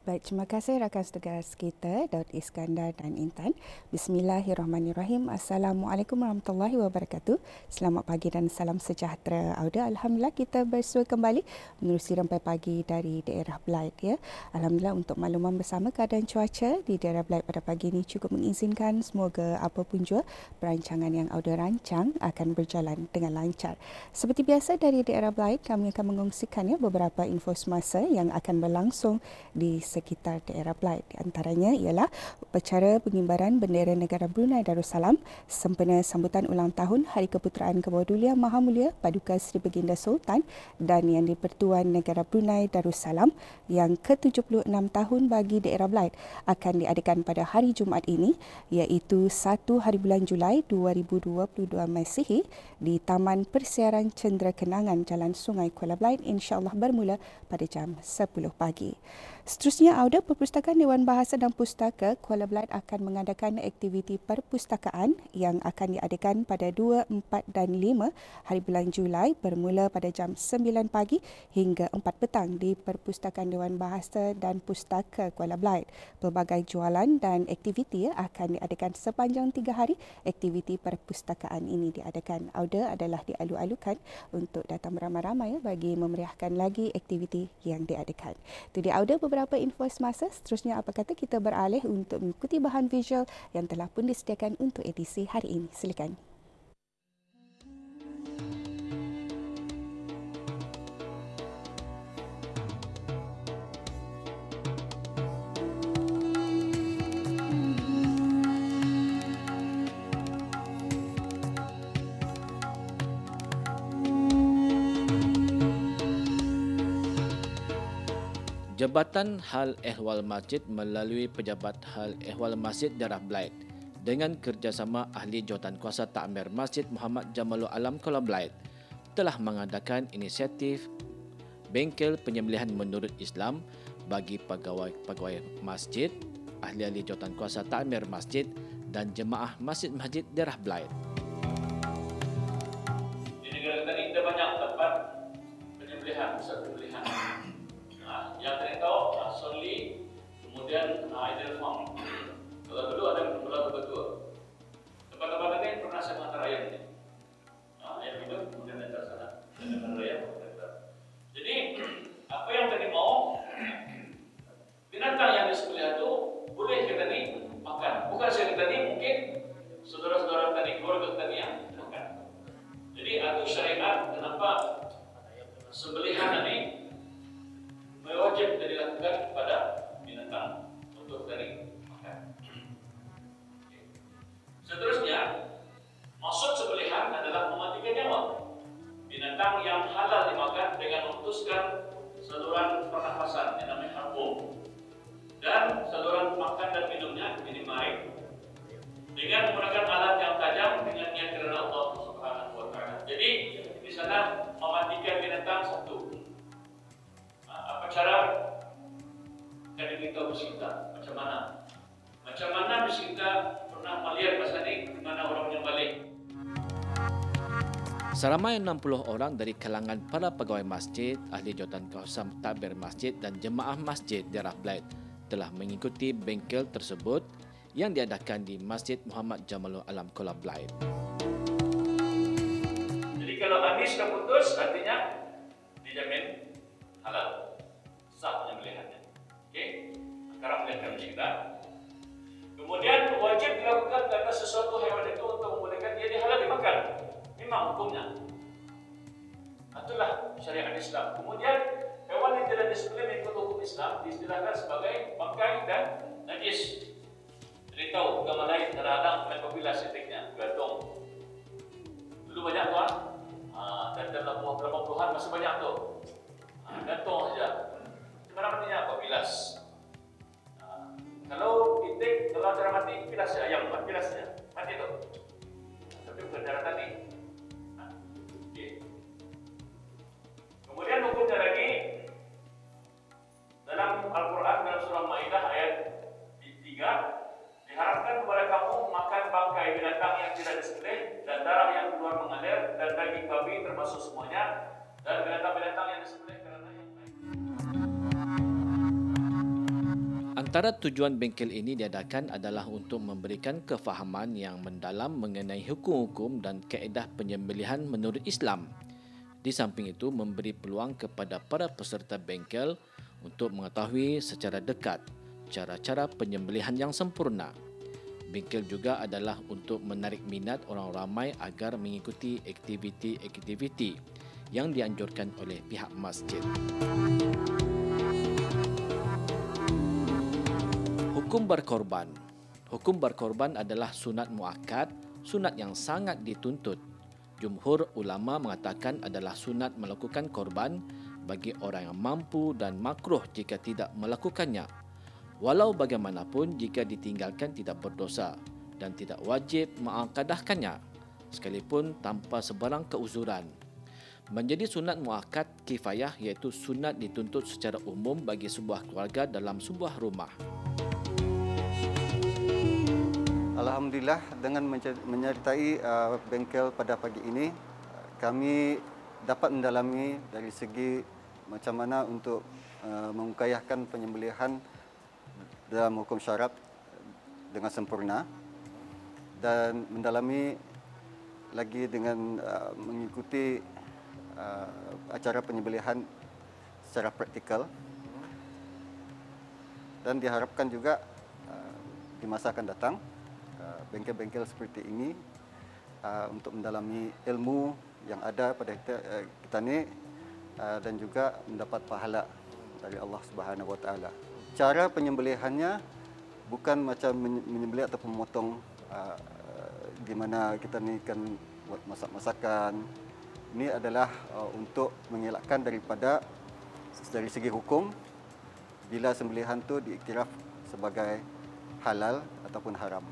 Baik, terima kasih rakan tugas kita, Daud Iskandar dan Intan. Bismillahirrahmanirrahim. Assalamualaikum warahmatullahi wabarakatuh. Selamat pagi dan salam sejahtera. Auda, Alhamdulillah kita bersua kembali menerusi rampai pagi dari daerah Blyth. Ya. Alhamdulillah untuk makluman bersama keadaan cuaca di daerah Blyth pada pagi ini cukup mengizinkan semoga apapun jua perancangan yang Auda rancang akan berjalan dengan lancar. Seperti biasa dari daerah Blyth, kami akan mengongsikan beberapa info semasa yang akan berlangsung di sekitar daerah Blyth. Di antaranya ialah upacara pengibaran bendera negara Brunei Darussalam sempena sambutan ulang tahun Hari Keputeraan Kebawadulian Maha Mulia Paduka Seri Baginda Sultan dan Yang di-Pertuan Negara Brunei Darussalam yang ke-76 tahun bagi daerah Blyth akan diadakan pada hari Jumaat ini, iaitu 1 hari bulan Julai 2022 Masihi di Taman Persiaran Cendera Kenangan Jalan Sungai Kuala Blyth, insya-Allah bermula pada jam 10 pagi. Seterusnya, Auda Perpustakaan Dewan Bahasa dan Pustaka Kuala Blyth akan mengadakan aktiviti perpustakaan yang akan diadakan pada 2, 4 dan 5 hari bulan Julai bermula pada jam 9 pagi hingga 4 petang di Perpustakaan Dewan Bahasa dan Pustaka Kuala Blyth. Pelbagai jualan dan aktiviti akan diadakan sepanjang 3 hari. Aktiviti perpustakaan ini diadakan. Auda adalah dialu-alukan untuk datang beramai-ramai bagi memeriahkan lagi aktiviti yang diadakan. Itu dia Auda beberapa info semasa. Seterusnya apa kata kita beralih untuk mengikuti bahan visual yang telah pun disediakan untuk edisi hari ini. Silakan. Jabatan Hal Ehwal Masjid melalui Pejabat Hal Ehwal Masjid Daerah Blyth dengan kerjasama Ahli Jawatankuasa Takmir Masjid Muhammad Jamalul Alam Kuala Blyth telah mengadakan inisiatif bengkel penyembelihan menurut Islam bagi pegawai masjid, ahli-ahli Jawatankuasa Takmir Masjid dan jemaah masjid-masjid Daerah Blyth. Di negara kita ini banyak tempat penyembelihan, pusat penyembelihan. Yang kita tahu, Sunli, kemudian Ideal Farm. Kalau dulu ada beberapa betul. Tempat-tempat ini pernah saya mengantar ayam ini. Ayam hidup, kemudian antar sana. Dan antar ayam, jadi, apa yang tadi mau, binatang yang disembelih itu boleh kita nih makan. Bukan saya kita nih, mungkin saudara-saudara tadi, keluarga tadi yang makan. Jadi, ada syariat kenapa sembelihan ini wajib dilakukan kepada binatang untuk dari makan. Seterusnya, maksud sembelihan adalah mematikan nyawa binatang yang halal dimakan dengan memutuskan saluran pernafasan yang namanya halqum dan saluran makan dan minumnya minimaik dengan menggunakan alat yang tajam dengan niat kerana Allah Subhanahu wa taala. Jadi di sana mematikan binatang satu. Apa cara kita bersikap? Macam mana? Macam mana bersikap? Pernah melihat masa ini di mana orang yang balik? Seramai 60 orang dari kalangan para pegawai masjid, ahli jawatankuasa takmir masjid dan jemaah masjid daerah Blyth telah mengikuti bengkel tersebut yang diadakan di Masjid Muhammad Jamalul Alam Kuala Blyth. Jadi kalau habis dah putus, artinya dijamin halal. Sah penyembelihannya. Okey. Sekarang melihatkan kita. Kemudian wajib dilakukan karena sesuatu hewan itu untuk membolehkan dia dihalal dimakan. Memang hukumnya. Itulah syariat Islam. Kemudian hewan yang tidak disembelih mengikut hukum Islam diistilahkan sebagai bangkai dan najis. Jadi tahu agama lain terhadap apabila setiknya gantung. Dulu banyak tuan. Dan dalam puluhan masih banyak tu. Gantung saja. Sekarang artinya apa? Bilas. Kalau itik, kalau cara mati, bilas ya, ayam, bilas ya. Mati tu. Tapi bukan cara tadi. Okay. Kemudian hukumnya lagi, dalam Al-Quran dalam surah Maidah ayat 3, diharapkan kepada kamu makan bangkai binatang yang tidak disembelih dan darah yang keluar mengalir dan daging babi termasuk semuanya dan binatang-binatang yang disembelih kerana yang lain. Antara tujuan bengkel ini diadakan adalah untuk memberikan kefahaman yang mendalam mengenai hukum-hukum dan kaedah penyembelihan menurut Islam. Di samping itu, memberi peluang kepada para peserta bengkel untuk mengetahui secara dekat cara-cara penyembelihan yang sempurna. Bengkel juga adalah untuk menarik minat orang ramai agar mengikuti aktiviti-aktiviti yang dianjurkan oleh pihak masjid. Hukum berkorban. Hukum berkorban adalah sunat muakkad, sunat yang sangat dituntut. Jumhur ulama mengatakan adalah sunat melakukan korban bagi orang yang mampu dan makruh jika tidak melakukannya. Walau bagaimanapun, jika ditinggalkan tidak berdosa dan tidak wajib mengqadahkannya, sekalipun tanpa sebarang keuzuran. Menjadi sunat muakkad kifayah iaitu sunat dituntut secara umum bagi sebuah keluarga dalam sebuah rumah. Alhamdulillah, dengan menyertai bengkel pada pagi ini, kami dapat mendalami dari segi macam mana untuk mengukayahkan penyembelihan dalam hukum syarat dengan sempurna, dan mendalami lagi dengan mengikuti acara penyembelihan secara praktikal, dan diharapkan juga di masa akan datang bengkel-bengkel seperti ini untuk mendalami ilmu yang ada pada kita ni dan juga mendapat pahala dari Allah Subhanahu Wa Taala. Cara penyembelihannya bukan macam menyembelih ataupun memotong di mana kita ni kan buat masak-masakan. Ini adalah untuk mengelakkan daripada dari segi hukum bila sembelihan tu diiktiraf sebagai halal ataupun haram.